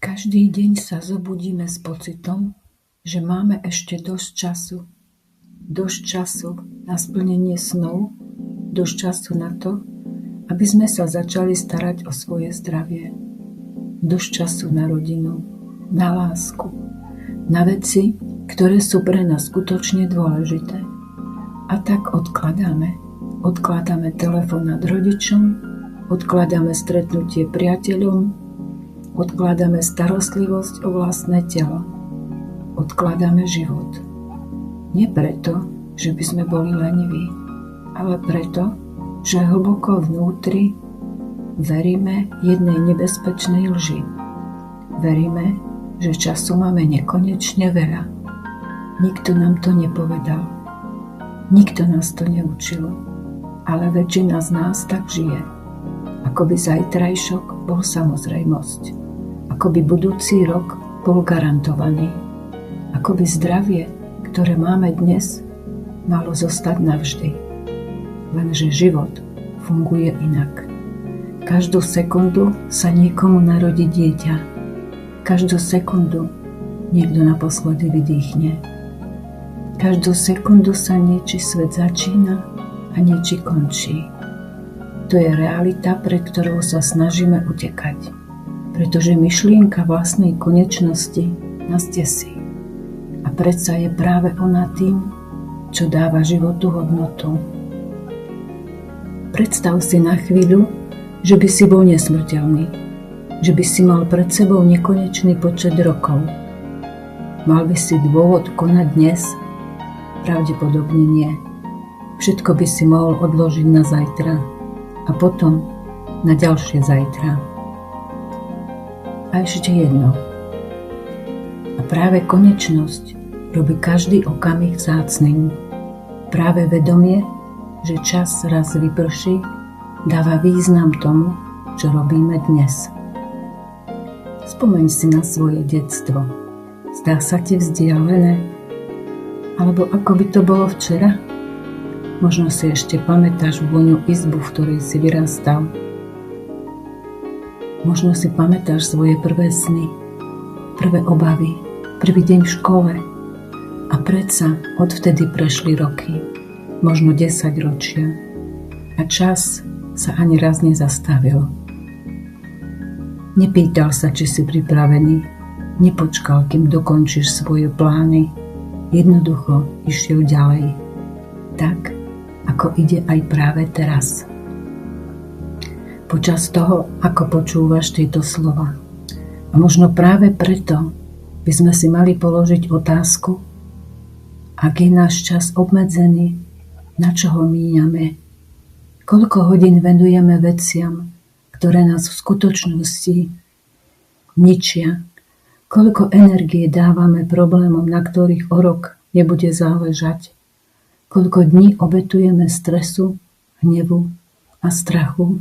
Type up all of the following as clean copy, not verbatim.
Každý deň sa zobudíme s pocitom, že máme ešte dosť času. Dosť času na splnenie snov, dosť času na to, aby sme sa začali starať o svoje zdravie. Dosť času na rodinu, na lásku, na veci, ktoré sú pre nás skutočne dôležité. A tak odkladáme. Odkladáme telefonát rodičom, odkladáme stretnutie priateľom, odkladáme starostlivosť o vlastné telo. Odkladáme život. Nie preto, že by sme boli leniví, ale preto, že hlboko vnútri veríme jednej nebezpečnej lži. Veríme, že času máme nekonečne veľa. Nikto nám to nepovedal. Nikto nás to neučil. Ale väčšina z nás tak žije. Ako by zajtrajšok bol samozrejmosť. Ako by budúci rok bol garantovaný. Ako by zdravie, ktoré máme dnes, malo zostať navždy. Lenže život funguje inak. Každú sekundu sa niekomu narodí dieťa. Každú sekundu niekto naposledy vydýchne. Každú sekundu sa niečí svet začína a niečí končí. To je realita, pred ktorou sa snažíme utekať. Pretože myšlienka vlastnej konečnosti nás desí. A predsa je práve ona tým, čo dáva životu hodnotu. Predstav si na chvíľu, že by si bol nesmrteľný. Že by si mal pred sebou nekonečný počet rokov. Mal by si dôvod konať dnes? Pravdepodobne nie. Všetko by si mohol odložiť na zajtra a potom na ďalšie zajtra. A ešte jedno. A práve konečnosť robí každý okamih vzácnym. Práve vedomie, že čas raz vyprší, dáva význam tomu, čo robíme dnes. Spomeň si na svoje detstvo. Zdá sa ti vzdialené? Alebo ako by to bolo včera? Možno si ešte pamätáš vôňu izbu, v ktorej si vyrastal. Možno si pamätáš svoje prvé sny, prvé obavy, prvý deň v škole. A predsa odvtedy prešli roky, možno 10 ročia. A čas sa ani raz nezastavil. Nepýtal sa, či si pripravený, nepočkal, kým dokončíš svoje plány. Jednoducho išiel ďalej. Tak, ako ide aj práve teraz. Počas toho, ako počúvaš tieto slova. A možno práve preto by sme si mali položiť otázku, ak je náš čas obmedzený, na čo ho míňame? Koľko hodín venujeme veciam, ktoré nás v skutočnosti ničia? Koľko energie dávame problémom, na ktorých o rok nebude záležať? Koľko dní obetujeme stresu, hnevu a strachu?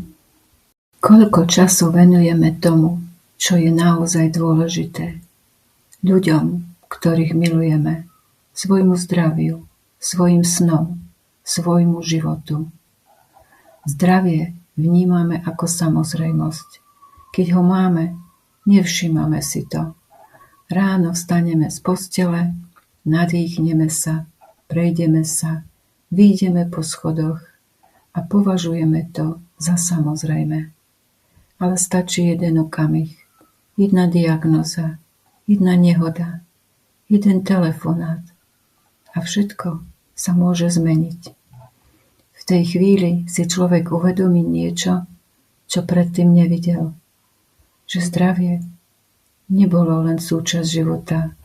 Koľko času venujeme tomu, čo je naozaj dôležité? Ľuďom, ktorých milujeme, svojmu zdraviu, svojim snom, svojmu životu. Zdravie vnímame ako samozrejmosť. Keď ho máme, nevšímame si to. Ráno vstaneme z postele, nadýchneme sa, prejdeme sa, vyjdeme po schodoch a považujeme to za samozrejme. Ale stačí jeden okamih, jedna diagnóza, jedna nehoda, jeden telefonát a všetko sa môže zmeniť. V tej chvíli si človek uvedomí niečo, čo predtým nevidel. Že zdravie nebolo len súčasť života,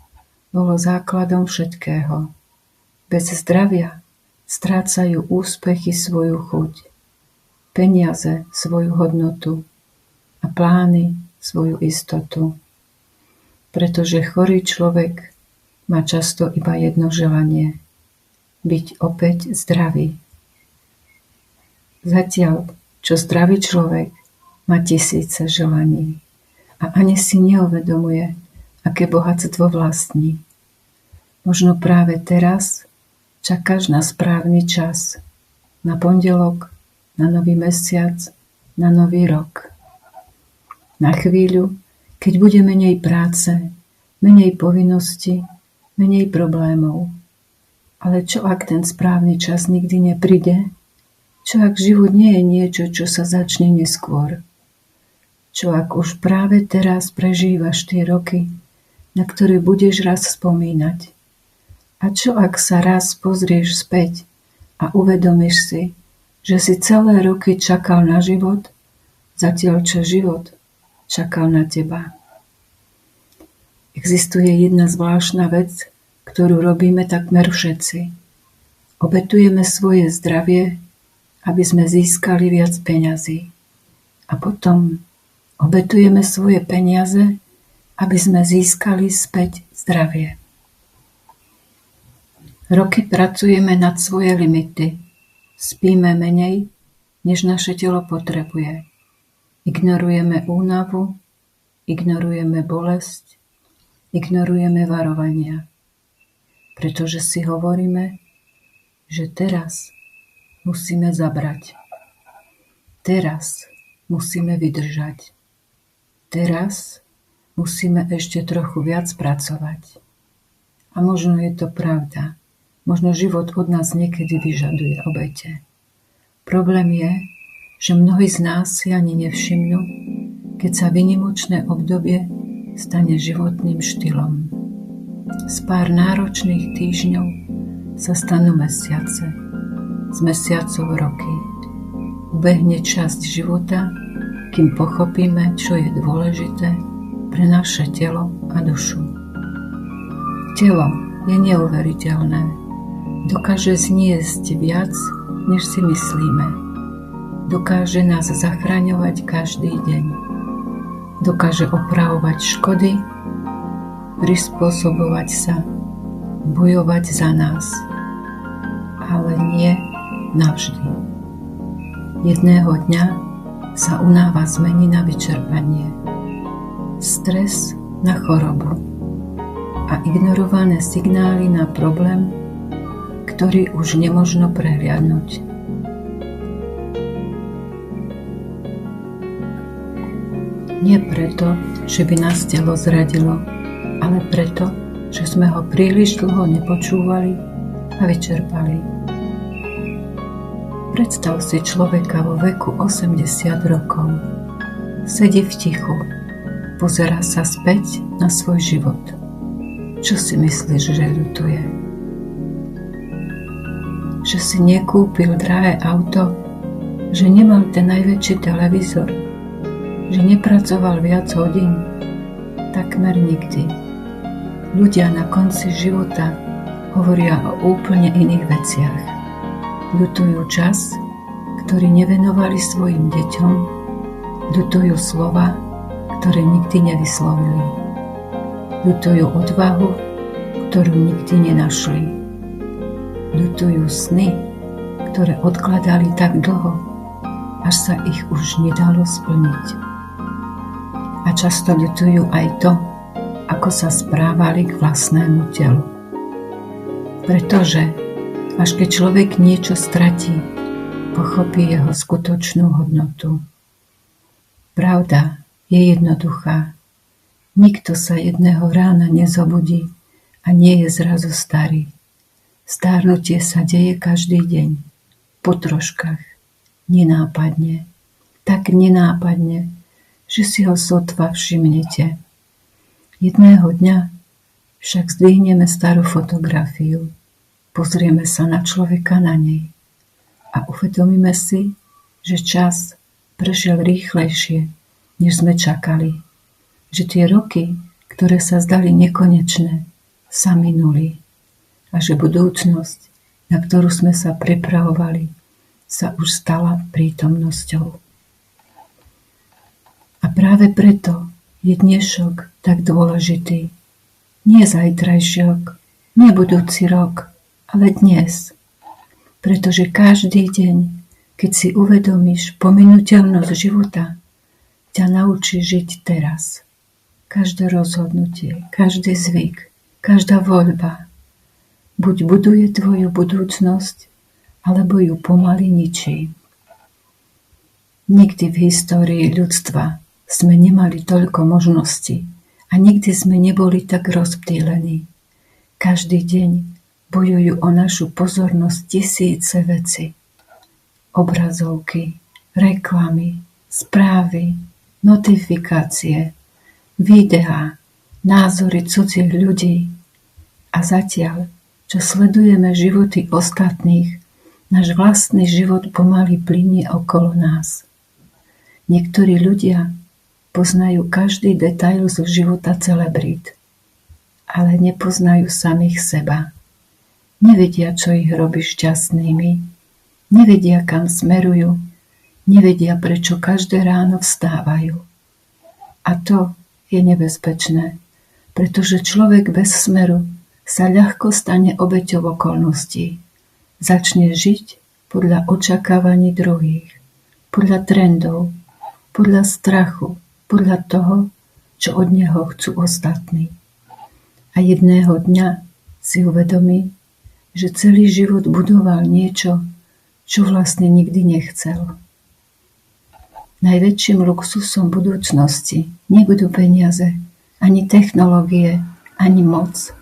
bolo základom všetkého. Bez zdravia strácajú úspechy svoju chuť, peniaze svoju hodnotu, a plány svoju istotu. Pretože chorý človek má často iba jedno želanie. Byť opäť zdravý. Zatiaľ, čo zdravý človek má tisíce želaní a ani si neuvedomuje, aké bohatstvo vlastní. Možno práve teraz čakáš na správny čas, na pondelok, na nový mesiac, na nový rok. Na chvíľu, keď bude menej práce, menej povinností, menej problémov. Ale čo ak ten správny čas nikdy nepríde? Čo ak život nie je niečo, čo sa začne neskôr? Čo ak už práve teraz prežívaš tie roky, na ktoré budeš raz spomínať? A čo ak sa raz pozrieš späť a uvedomíš si, že si celé roky čakal na život, zatiaľ čo život čakal na teba? Existuje jedna zvláštna vec, ktorú robíme takmer všetci. Obetujeme svoje zdravie, aby sme získali viac peňazí. A potom obetujeme svoje peniaze, aby sme získali späť zdravie. Roky pracujeme nad svoje limity. Spíme menej, než naše telo potrebuje. Ignorujeme únavu, ignorujeme bolesť, ignorujeme varovania. Pretože si hovoríme, že teraz musíme zabrať. Teraz musíme vydržať. Teraz musíme ešte trochu viac pracovať. A možno je to pravda. Možno život od nás niekedy vyžaduje obete. Problém je, že mnohí z nás si ani nevšimnú, keď sa výnimočné obdobie stane životným štýlom. Z pár náročných týždňov sa stanú mesiace, z mesiacov roky. Ubehne časť života, kým pochopíme, čo je dôležité pre naše telo a dušu. Telo je neuveriteľné. Dokáže zniesť viac, než si myslíme. Dokáže nás zachraňovať každý deň. Dokáže opravovať škody, prispôsobovať sa, bojovať za nás. Ale nie navždy. Jedného dňa sa unáva zmení na vyčerpanie. Stres na chorobu. A ignorované signály na problém, ktorý už nemožno prehliadnuť. Nie preto, že by nás telo zradilo, ale preto, že sme ho príliš dlho nepočúvali a vyčerpali. Predstav si človeka vo veku 80 rokov. Sedí v tichu, pozerá sa späť na svoj život. Čo si myslíš, že ľutuje? Že si nekúpil drahé auto, že nemal ten najväčší televízor, že nepracoval viac hodín, takmer nikdy. Ľudia na konci života hovoria o úplne iných veciach. Ľutujú čas, ktorý nevenovali svojim deťom, ľutujú slova, ktoré nikdy nevyslovili. Ľutujú odvahu, ktorú nikdy nenašli. Ľutujú sny, ktoré odkladali tak dlho, až sa ich už nedalo splniť. A často ľutujú aj to, ako sa správali k vlastnému telu. Pretože až keď človek niečo stratí, pochopí jeho skutočnú hodnotu. Pravda je jednoduchá. Nikto sa jedného rána nezobudí a nie je zrazu starý. Stárnutie sa deje každý deň, po troškách, nenápadne. Tak nenápadne, že si ho sotva všimnete. Jedného dňa však zdvihneme starú fotografiu, pozrieme sa na človeka na nej a uvedomíme si, že čas prešiel rýchlejšie, než sme čakali. Že tie roky, ktoré sa zdali nekonečné, sa minuli a že budúcnosť, na ktorú sme sa pripravovali, sa už stala prítomnosťou. A práve preto je dnešok tak dôležitý. Nie zajtrajšok, nie budúci rok, ale dnes. Pretože každý deň, keď si uvedomíš pominuteľnosť života, ťa naučí žiť teraz. Každé rozhodnutie, každý zvyk, každá voľba buď buduje tvoju budúcnosť, alebo ju pomaly ničí. Nikdy v histórii ľudstva sme nemali toľko možností a nikdy sme neboli tak rozptýlení. Každý deň bojujú o našu pozornosť tisíce veci. Obrazovky, reklamy, správy, notifikácie, videá, názory cudzích ľudí. A zatiaľ, čo sledujeme životy ostatných, náš vlastný život pomaly plynie okolo nás. Niektorí ľudia poznajú každý detail zo života celebrít, ale nepoznajú samých seba. Nevedia, čo ich robí šťastnými, nevedia, kam smerujú, nevedia, prečo každé ráno vstávajú. A to je nebezpečné, pretože človek bez smeru sa ľahko stane obeťou okolností. Začne žiť podľa očakávaní druhých, podľa trendov, podľa strachu, podľa toho, čo od neho chcú ostatní. A jedného dňa si uvedomí, že celý život budoval niečo, čo vlastne nikdy nechcel. Najväčším luxusom budúcnosti nebudú peniaze, ani technológie, ani moc.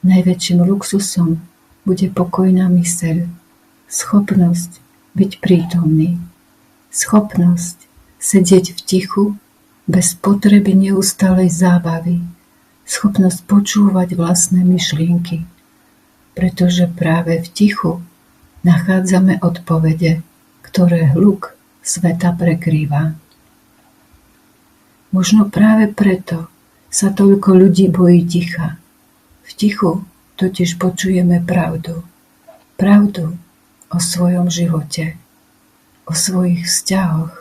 Najväčším luxusom bude pokojná myseľ, schopnosť byť prítomný, schopnosť sedieť v tichu bez potreby neustálej zábavy, schopnosť počúvať vlastné myšlienky, pretože práve v tichu nachádzame odpovede, ktoré hluk sveta prekrýva. Možno práve preto sa toľko ľudí bojí ticha. V tichu totiž počujeme pravdu. Pravdu o svojom živote, o svojich vzťahoch,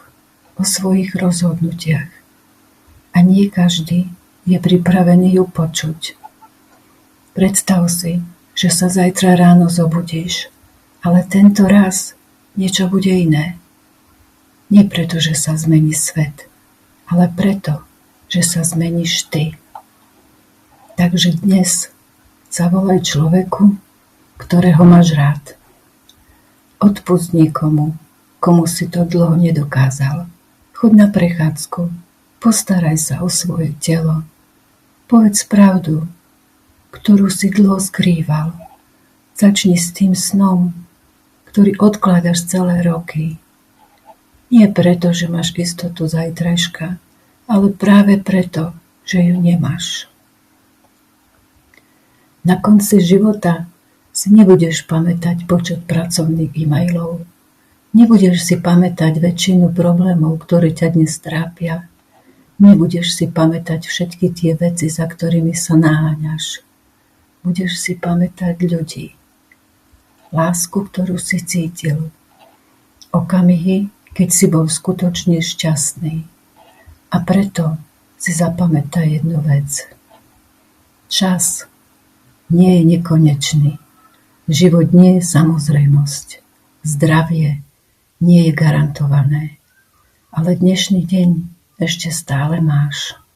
o svojich rozhodnutiach. A nie každý je pripravený ju počuť. Predstav si, že sa zajtra ráno zobudíš, ale tento raz niečo bude iné. Nie preto, že sa zmení svet, ale preto, že sa zmeníš ty. Takže dnes zavolaj človeku, ktorého máš rád. Odpusť niekomu, komu si to dlho nedokázal. Choď na prechádzku, postaraj sa o svoje telo. Povedz pravdu, ktorú si dlho skrýval. Začni s tým snom, ktorý odkladaš celé roky. Nie preto, že máš istotu zajtrajška, ale práve preto, že ju nemáš. Na konci života si nebudeš pamätať počet pracovných e-mailov. Nebudeš si pamätať väčšinu problémov, ktoré ťa dnes trápia. Nebudeš si pamätať všetky tie veci, za ktorými sa naháňaš. Budeš si pamätať ľudí. Lásku, ktorú si cítil. Okamihy, keď si bol skutočne šťastný. A preto si zapamätaj jednu vec. Čas nie je nekonečný. Život nie je samozrejmosť. Zdravie nie je garantované. Ale dnešný deň ešte stále máš.